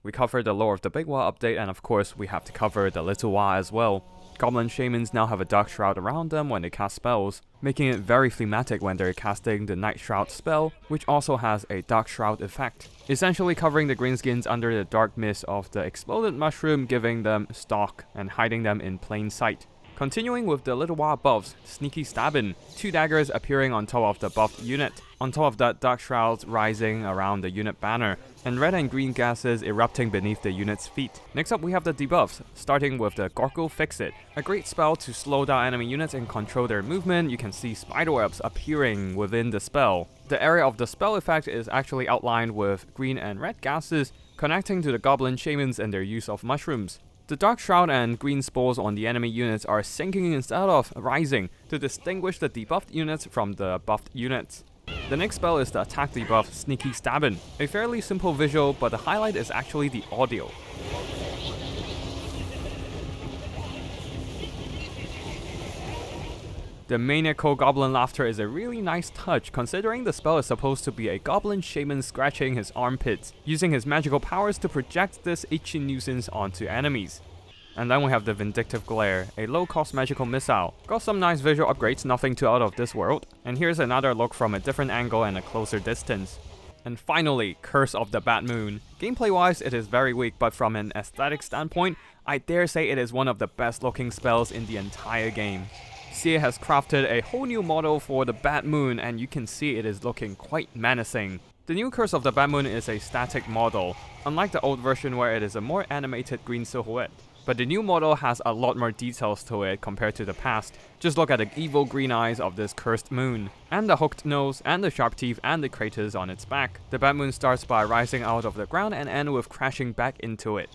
We covered the lore of the Big Waaagh update, and of course we have to cover the Little Waaagh as well. Goblin Shamans now have a Dark Shroud around them when they cast spells, making it very thematic when they're casting the Night Shroud spell, which also has a Dark Shroud effect, essentially covering the greenskins under the dark mist of the exploded mushroom, giving them stalk and hiding them in plain sight. Continuing with the Little Waaagh buffs, Sneaky Stabbin', 2 daggers appearing on top of the buffed unit, on top of that Dark Shrouds rising around the unit banner, and red and green gases erupting beneath the unit's feet. Next up we have the debuffs, starting with the Gorgle Fix-It, a great spell to slow down enemy units and control their movement. You can see spiderwebs appearing within the spell. The area of the spell effect is actually outlined with green and red gases, connecting to the Goblin Shamans and their use of mushrooms. The Dark Shroud and green spores on the enemy units are sinking instead of rising to distinguish the debuffed units from the buffed units. The next spell is the attack debuff Sneaky Stabbin', a fairly simple visual, but the highlight is actually the audio. The maniacal goblin laughter is a really nice touch, considering the spell is supposed to be a goblin shaman scratching his armpits, using his magical powers to project this itchy nuisance onto enemies. And then we have the Vindictive Glare, a low-cost magical missile. Got some nice visual upgrades, nothing too out of this world. And here's another look from a different angle and a closer distance. And finally, Curse of the Bad Moon. Gameplay-wise, it is very weak, but from an aesthetic standpoint, I dare say it is one of the best looking spells in the entire game. CA has crafted a whole new model for the Bad Moon, and you can see it is looking quite menacing. The new Curse of the Bad Moon is a static model, unlike the old version where it is a more animated green silhouette. But the new model has a lot more details to it compared to the past. Just look at the evil green eyes of this cursed moon, and the hooked nose, and the sharp teeth, and the craters on its back. The Bad Moon starts by rising out of the ground and ends with crashing back into it.